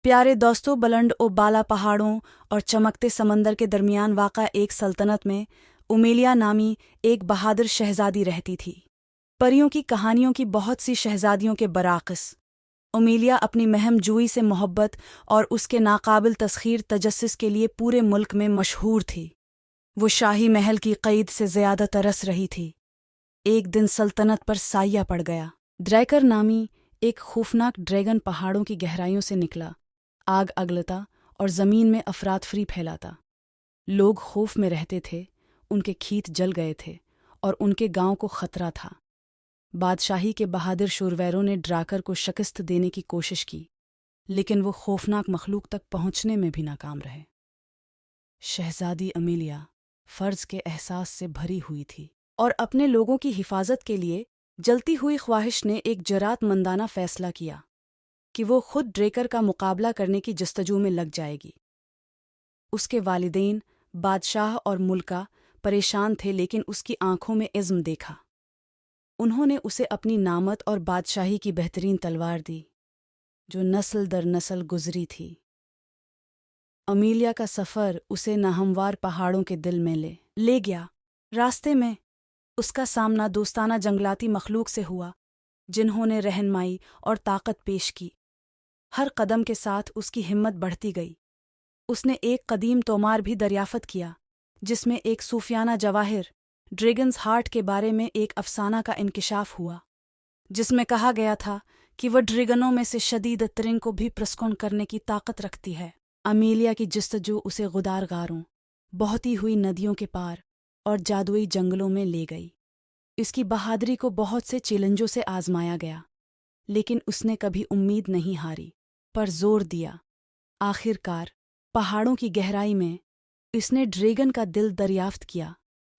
پیارے دوستوں، بلند و بالا پہاڑوں اور چمکتے سمندر کے درمیان واقع ایک سلطنت میں امیلیہ نامی ایک بہادر شہزادی رہتی تھی۔ پریوں کی کہانیوں کی بہت سی شہزادیوں کے برعکس، امیلیہ اپنی مہم جوئی سے محبت اور اس کے ناقابل تسخیر تجسس کے لیے پورے ملک میں مشہور تھی۔ وہ شاہی محل کی قید سے زیادہ ترس رہی تھی۔ ایک دن سلطنت پر سایہ پڑ گیا۔ ڈریکر نامی ایک خوفناک ڈریگن پہاڑوں کی گہرائیوں سے نکلا، آگ اگلتا اور زمین میں افراتفری پھیلاتا۔ لوگ خوف میں رہتے تھے، ان کے کھیت جل گئے تھے اور ان کے گاؤں کو خطرہ تھا۔ بادشاہی کے بہادر شورویروں نے ڈراکر کو شکست دینے کی کوشش کی، لیکن وہ خوفناک مخلوق تک پہنچنے میں بھی ناکام رہے۔ شہزادی امیلیہ فرض کے احساس سے بھری ہوئی تھی اور اپنے لوگوں کی حفاظت کے لیے جلتی ہوئی خواہش نے ایک جرات مندانہ فیصلہ کیا کہ وہ خود ڈریکر کا مقابلہ کرنے کی جستجو میں لگ جائے گی۔ اس کے والدین، بادشاہ اور ملکہ پریشان تھے، لیکن اس کی آنکھوں میں عزم دیکھا۔ انہوں نے اسے اپنی نامت اور بادشاہی کی بہترین تلوار دی، جو نسل در نسل گزری تھی۔ امیلیہ کا سفر اسے ناہموار پہاڑوں کے دل میں لے گیا۔ راستے میں اس کا سامنا دوستانہ جنگلاتی مخلوق سے ہوا، جنہوں نے رہنمائی اور طاقت پیش کی۔ ہر قدم کے ساتھ اس کی ہمت بڑھتی گئی۔ اس نے ایک قدیم تومار بھی دریافت کیا، جس میں ایک صوفیانہ جواہر ڈریگنز ہارٹ کے بارے میں ایک افسانہ کا انکشاف ہوا، جس میں کہا گیا تھا کہ وہ ڈریگنوں میں سے شدید ترین کو بھی پرسکون کرنے کی طاقت رکھتی ہے۔ امیلیہ کی جستجو اسے غدار غاروں، بہتی ہوئی ندیوں کے پار اور جادوئی جنگلوں میں لے گئی۔ اس کی بہادری کو بہت سے چیلنجوں سے آزمایا گیا، لیکن اس نے کبھی امید نہیں ہاری، پر زور دیا۔ آخر کار پہاڑوں کی گہرائی میں اس نے ڈریگن کا دل دریافت کیا،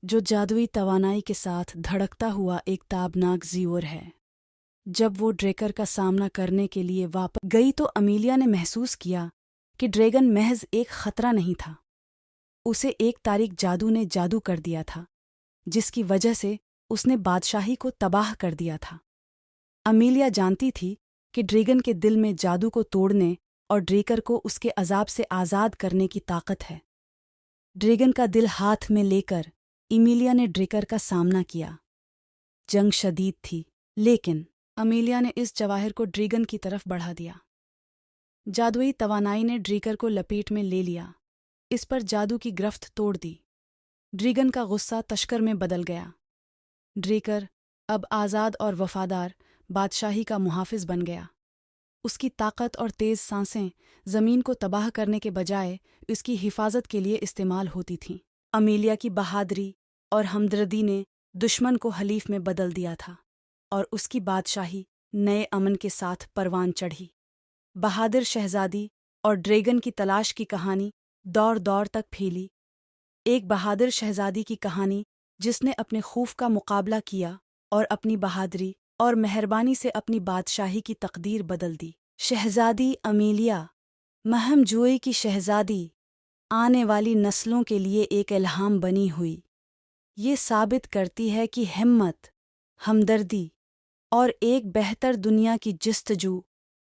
جو جادوئی توانائی کے ساتھ دھڑکتا ہوا ایک تابناک زیور ہے۔ جب وہ ڈریکر کا سامنا کرنے کے لیے واپس گئی تو امیلیہ نے محسوس کیا کہ ڈریگن محض ایک خطرہ نہیں تھا، اسے ایک تاریک جادو نے جادو کر دیا تھا، جس کی وجہ سے اس نے بادشاہی کو تباہ کر دیا تھا۔ امیلیہ جانتی تھی کہ ڈریگن کے دل میں جادو کو توڑنے اور ڈریکر کو اس کے عذاب سے آزاد کرنے کی طاقت ہے۔ ڈریگن کا دل ہاتھ میں لے کر امیلیہ نے ڈریکر کا سامنا کیا۔ جنگ شدید تھی، لیکن امیلیہ نے اس جواہر کو ڈریگن کی طرف بڑھا دیا۔ جادوئی توانائی نے ڈریکر کو لپیٹ میں لے لیا، اس پر جادو کی گرفت توڑ دی۔ ڈریگن کا غصہ تشکر میں بدل گیا۔ ڈریکر اب آزاد اور وفادار بادشاہی کا محافظ بن گیا۔ اس کی طاقت اور تیز سانسیں زمین کو تباہ کرنے کے بجائے اس کی حفاظت کے لیے استعمال ہوتی تھیں۔ امیلیہ کی بہادری اور ہمدردی نے دشمن کو حلیف میں بدل دیا تھا، اور اس کی بادشاہی نئے امن کے ساتھ پروان چڑھی۔ بہادر شہزادی اور ڈریگن کی تلاش کی کہانی دور دور تک پھیلی۔ ایک بہادر شہزادی کی کہانی جس نے اپنے خوف کا مقابلہ کیا اور اپنی بہادری اور مہربانی سے اپنی بادشاہی کی تقدیر بدل دی۔ شہزادی امیلیہ، مہم جوئی کی شہزادی، آنے والی نسلوں کے لیے ایک الہام بنی ہوئی۔ یہ ثابت کرتی ہے کہ ہمت، ہمدردی اور ایک بہتر دنیا کی جستجو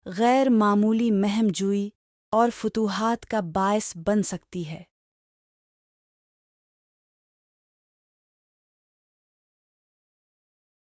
غیر معمولی مہم جوئی اور فتوحات کا باعث بن سکتی ہے۔